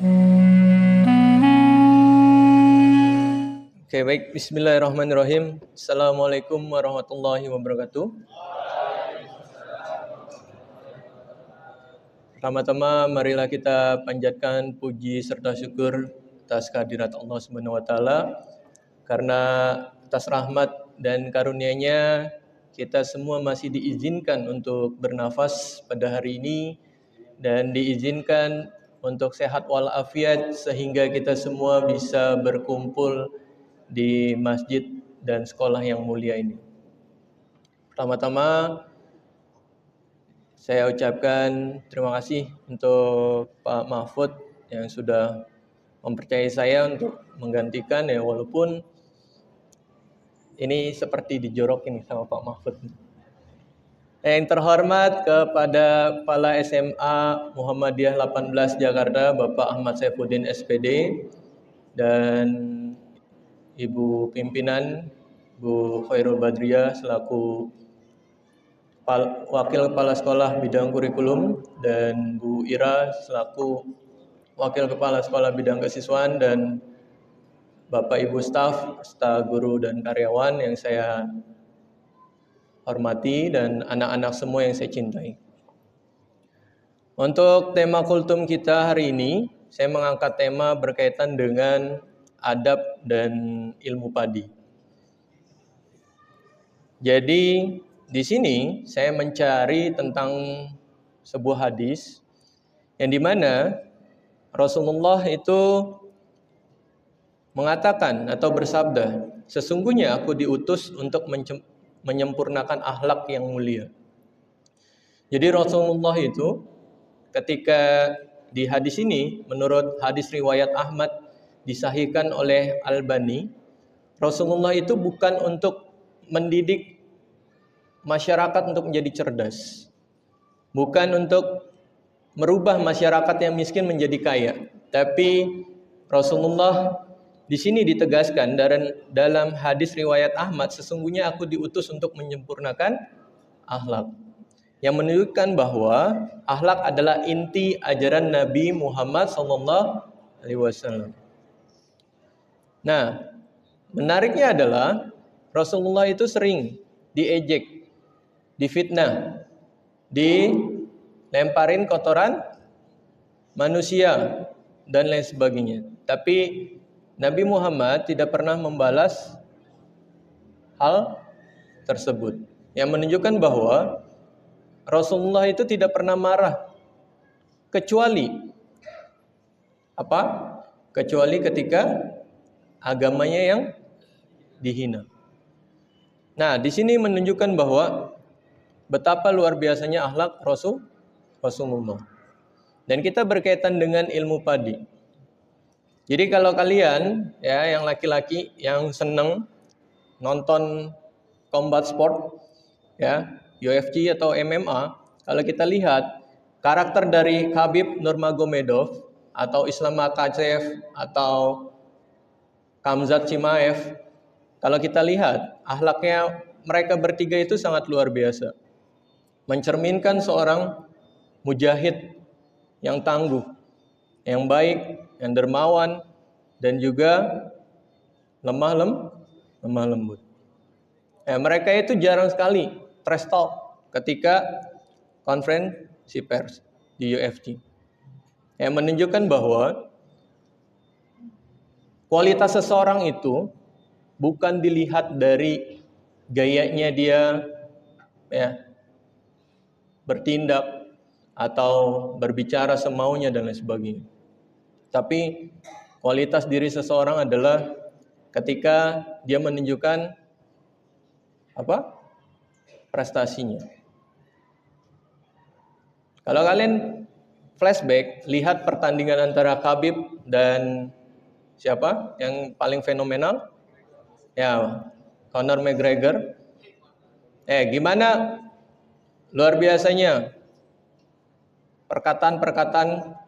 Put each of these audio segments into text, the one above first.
Oke, baik. Bismillahirrahmanirrahim. Assalamualaikum warahmatullahi wabarakatuh. Pertama-tama, marilah kita panjatkan puji serta syukur atas kehadirat Allah Subhanahu wa taala, karena atas rahmat dan karunia-Nya kita semua masih diizinkan untuk bernafas pada hari ini dan diizinkan untuk sehat walafiat sehingga kita semua bisa berkumpul di masjid dan sekolah yang mulia ini. Pertama-tama saya ucapkan terima kasih untuk Pak Mahfud yang sudah mempercayai saya untuk menggantikan, ya walaupun ini seperti dijorokin sama Pak Mahfud. Yang terhormat kepada Kepala SMA Muhammadiyah 18 Jakarta, Bapak Ahmad Saifuddin SPD, dan Ibu Pimpinan, Bu Khairul Badriah selaku Wakil Kepala Sekolah Bidang Kurikulum, dan Bu Ira selaku Wakil Kepala Sekolah Bidang Kesiswaan, dan Bapak Ibu staf guru dan karyawan yang saya hormati, dan anak-anak semua yang saya cintai. Untuk tema kultum kita hari ini, saya mengangkat tema berkaitan dengan adab dan ilmu padi. Jadi di sini saya mencari tentang sebuah hadis yang dimana Rasulullah itu mengatakan atau bersabda, sesungguhnya aku diutus untuk menyempurnakan akhlak yang mulia. Jadi Rasulullah itu ketika di hadis ini, menurut hadis riwayat Ahmad disahihkan oleh Albani, Rasulullah itu bukan untuk mendidik masyarakat untuk menjadi cerdas, bukan untuk merubah masyarakat yang miskin menjadi kaya, tapi Rasulullah di sini ditegaskan dalam hadis riwayat Ahmad, sesungguhnya aku diutus untuk menyempurnakan akhlak, yang menunjukkan bahwa akhlak adalah inti ajaran Nabi Muhammad SAW. Nah, menariknya adalah Rasulullah itu sering diejek, difitnah, dilemparin kotoran manusia dan lain sebagainya. Tapi Nabi Muhammad tidak pernah membalas hal tersebut, yang menunjukkan bahwa Rasulullah itu tidak pernah marah kecuali apa? Kecuali ketika agamanya yang dihina. Nah, di sini menunjukkan bahwa betapa luar biasanya akhlak Rasulullah. Dan kita berkaitan dengan ilmu padi. Jadi kalau kalian ya yang laki-laki yang seneng nonton combat sport ya, UFC atau MMA, kalau kita lihat karakter dari Khabib Nurmagomedov atau Islam Makhachev atau Khamzat Chimaev, kalau kita lihat akhlaknya mereka bertiga itu sangat luar biasa. Mencerminkan seorang mujahid yang tangguh, yang baik, yang dermawan, dan juga lemah lembut. Mereka itu jarang sekali trash talk ketika konferensi pers di UFC. Yang menunjukkan bahwa kualitas seseorang itu bukan dilihat dari gayanya dia ya, bertindak atau berbicara semaunya dan lain sebagainya. Tapi kualitas diri seseorang adalah ketika dia menunjukkan prestasinya. Kalau kalian flashback, lihat pertandingan antara Khabib dan siapa yang paling fenomenal? Ya, Conor McGregor. Gimana luar biasanya perkataan-perkataan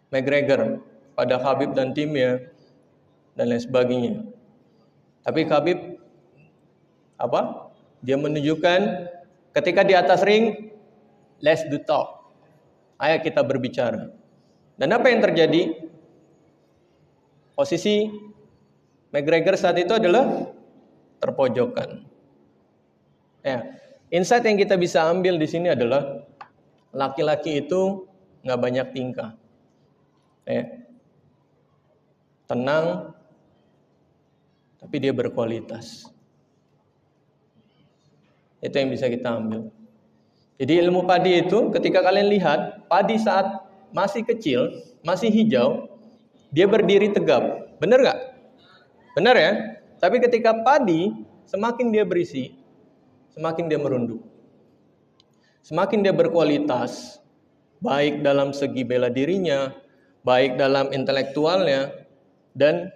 McGregor pada Khabib dan timnya dan lain sebagainya. Tapi Khabib dia menunjukkan ketika di atas ring, let's do talk. Ayo kita berbicara. Dan apa yang terjadi? Posisi McGregor saat itu adalah terpojokan. Ya, insight yang kita bisa ambil di sini adalah laki-laki itu nggak banyak tingkah. Ya. Tenang, tapi dia berkualitas. Itu yang bisa kita ambil. Jadi ilmu padi itu ketika kalian lihat, padi saat masih kecil, masih hijau, dia berdiri tegap. Benar nggak? Benar ya? Tapi ketika padi, semakin dia berisi, semakin dia merunduk. Semakin dia berkualitas, baik dalam segi bela dirinya, baik dalam intelektualnya, dan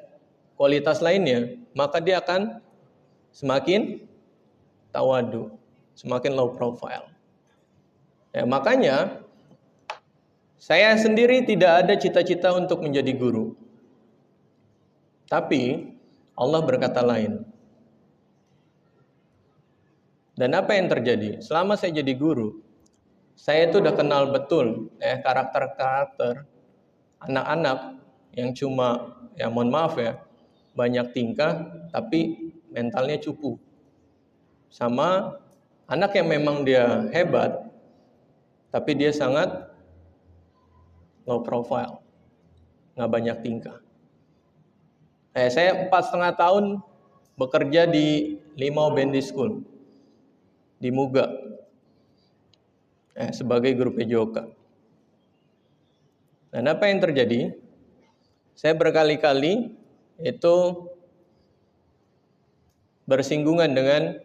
kualitas lainnya, maka dia akan semakin tawadu, semakin low profile. Ya, makanya saya sendiri tidak ada cita-cita untuk menjadi guru. Tapi Allah berkata lain. Dan apa yang terjadi? Selama saya jadi guru, saya itu udah kenal betul karakter-karakter anak-anak yang cuma, ya mohon maaf ya, banyak tingkah tapi mentalnya cupu. Sama anak yang memang dia hebat, tapi dia sangat low profile, nggak banyak tingkah. Saya 4,5 tahun bekerja di Limau Bendi School di Muga sebagai guru PJOK. Dan apa yang terjadi? Saya berkali-kali itu bersinggungan dengan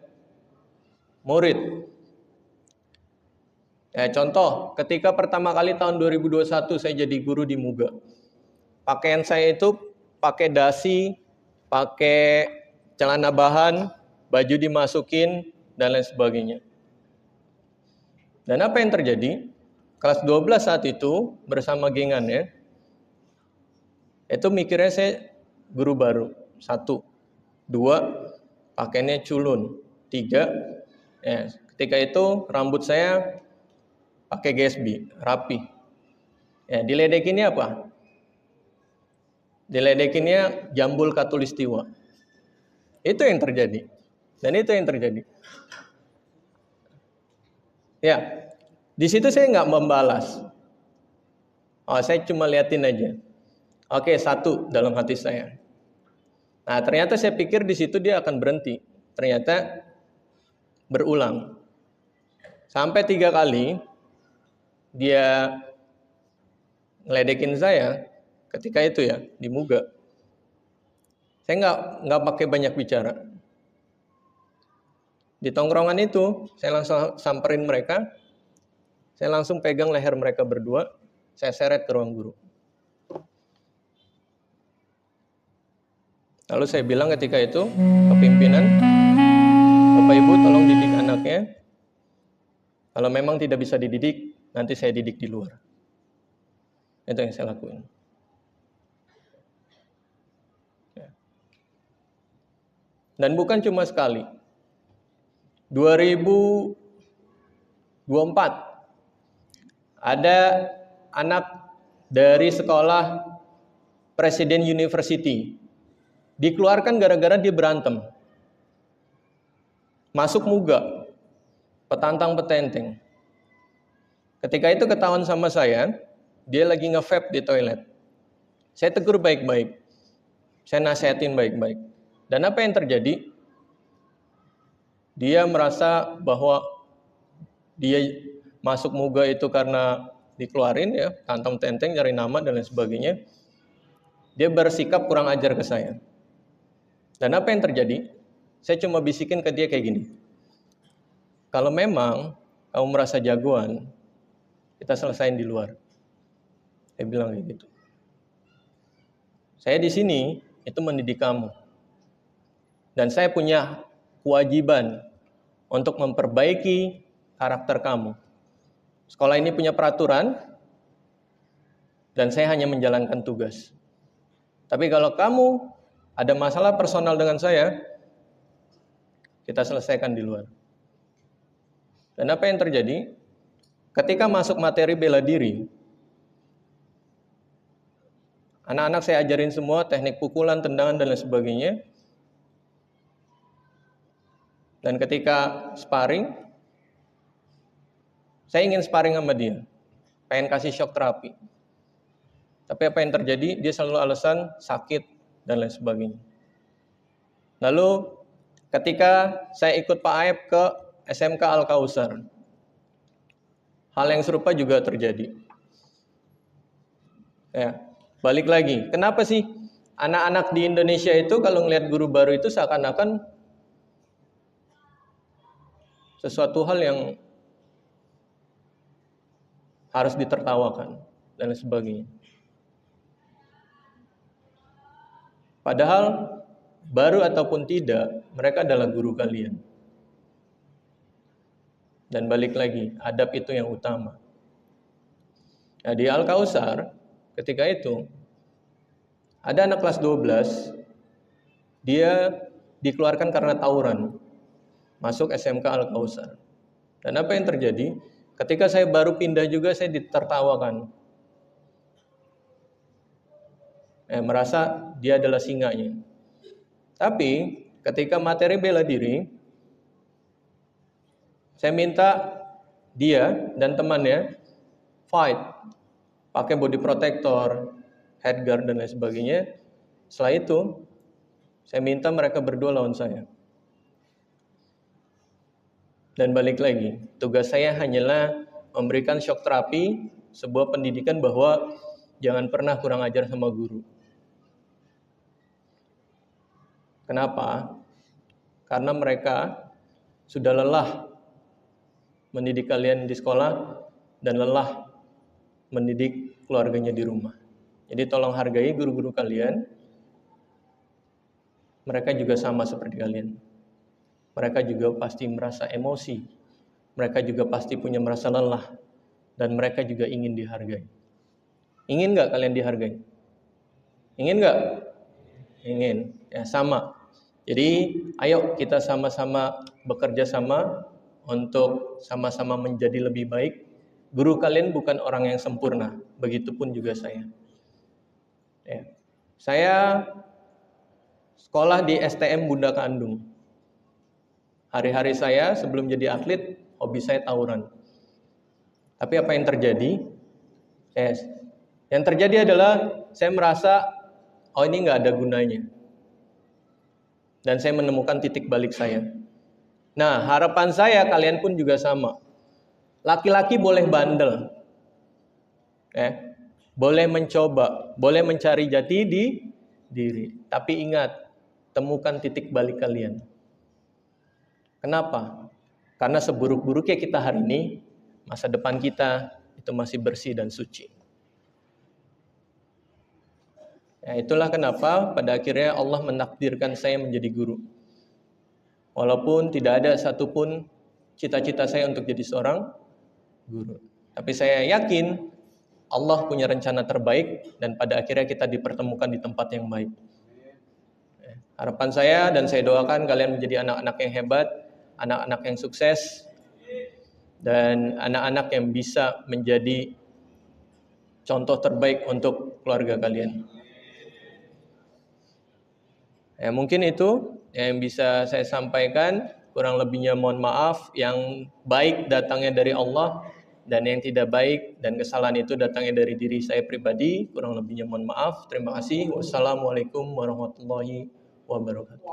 murid. Contoh, ketika pertama kali tahun 2021 saya jadi guru di Muga. Pakaian saya itu pakai dasi, pakai celana bahan, baju dimasukin, dan lain sebagainya. Dan apa yang terjadi? Kelas 12 saat itu bersama gengannya, itu mikirnya saya guru baru. 1, 2, pakaiannya culun. 3, ketika itu rambut saya pakai GSB, rapi. Diledekinnya apa? Diledekinnya jambul katulistiwa. Itu yang terjadi. Dan itu yang terjadi. Ya, di situ saya nggak membalas. Saya cuma liatin aja. Oke, 1 dalam hati saya. Nah, ternyata saya pikir di situ dia akan berhenti. Ternyata berulang. Sampai 3 kali dia ngeledekin saya ketika itu ya di Muga. Saya nggak pakai banyak bicara. Di tongkrongan itu saya langsung samperin mereka, saya langsung pegang leher mereka berdua, saya seret ke ruang guru. Lalu saya bilang ketika itu ke pimpinan, Bapak Ibu tolong didik anaknya. Kalau memang tidak bisa dididik, nanti saya didik di luar. Itu yang saya lakuin. Dan bukan cuma sekali. 2024 ada anak dari sekolah Presiden University dikeluarkan gara-gara dia berantem. Masuk Muga, petantang petenteng. Ketika itu ketahuan sama saya, dia lagi nge-vape di toilet. Saya tegur baik-baik. Saya nasihatin baik-baik. Dan apa yang terjadi? Dia merasa bahwa dia masuk Muga itu karena dikeluarin ya, tantang tenteng, cari nama dan lain sebagainya. Dia bersikap kurang ajar ke saya. Dan apa yang terjadi? Saya cuma bisikin ke dia kayak gini. Kalau memang kamu merasa jagoan, kita selesain di luar. Saya bilang kayak gitu. Saya di sini itu mendidik kamu. Dan saya punya kewajiban untuk memperbaiki karakter kamu. Sekolah ini punya peraturan, dan saya hanya menjalankan tugas. Tapi kalau kamu ada masalah personal dengan saya, kita selesaikan di luar. Dan apa yang terjadi? Ketika masuk materi bela diri, Anak-anak saya ajarin semua teknik pukulan, tendangan, dan lain sebagainya. Dan ketika sparring, saya ingin sparring sama dia. Pengen kasih shock terapi. Tapi apa yang terjadi? Dia selalu alasan sakit dan lain sebagainya. Lalu ketika saya ikut Pak Aep ke SMK Al-Kausar, hal yang serupa juga terjadi. Ya, balik lagi. Kenapa sih anak-anak di Indonesia itu kalau ngelihat guru baru itu seakan-akan sesuatu hal yang harus ditertawakan dan lain sebagainya. Padahal baru ataupun tidak, mereka adalah guru kalian. Dan balik lagi, adab itu yang utama. Nah, di Al-Kausar, ketika itu, ada anak kelas 12, dia dikeluarkan karena tawuran, masuk SMK Al-Kausar. Dan apa yang terjadi? Ketika saya baru pindah juga, saya ditertawakan. Merasa dia adalah singanya. Tapi, ketika materi bela diri, saya minta dia dan temannya fight, pakai body protector, headguard dan lain sebagainya. Setelah itu, saya minta mereka berdua lawan saya. Dan balik lagi, tugas saya hanyalah memberikan shock terapi, sebuah pendidikan bahwa jangan pernah kurang ajar sama guru. Kenapa? Karena mereka sudah lelah mendidik kalian di sekolah dan lelah mendidik keluarganya di rumah. Jadi tolong hargai guru-guru kalian. Mereka juga sama seperti kalian. Mereka juga pasti merasa emosi. Mereka juga pasti punya merasa lelah. Dan mereka juga ingin dihargai. Ingin nggak kalian dihargai? Ingin nggak? Ingin. Ya, sama. Jadi ayo kita sama-sama bekerja sama untuk sama-sama menjadi lebih baik. Guru kalian bukan orang yang sempurna, begitupun juga saya. Ya. Saya sekolah di STM Bunda Kandung. Hari-hari saya sebelum jadi atlet, hobi saya tawuran. Tapi apa yang terjadi? Yang terjadi adalah saya merasa, oh ini nggak ada gunanya. Dan saya menemukan titik balik saya. Nah, harapan saya kalian pun juga sama. Laki-laki boleh bandel. Boleh mencoba, boleh mencari jati di diri. Tapi ingat, temukan titik balik kalian. Kenapa? Karena seburuk-buruknya kita hari ini, masa depan kita itu masih bersih dan suci. Ya, itulah kenapa pada akhirnya Allah menakdirkan saya menjadi guru. Walaupun tidak ada satupun cita-cita saya untuk jadi seorang guru. Tapi saya yakin Allah punya rencana terbaik dan pada akhirnya kita dipertemukan di tempat yang baik. Harapan saya dan saya doakan kalian menjadi anak-anak yang hebat, anak-anak yang sukses, dan anak-anak yang bisa menjadi contoh terbaik untuk keluarga kalian. Ya, mungkin itu yang bisa saya sampaikan. Kurang lebihnya mohon maaf. Yang baik datangnya dari Allah, dan yang tidak baik dan kesalahan itu datangnya dari diri saya pribadi. Kurang lebihnya mohon maaf. Terima kasih. Wassalamualaikum warahmatullahi wabarakatuh.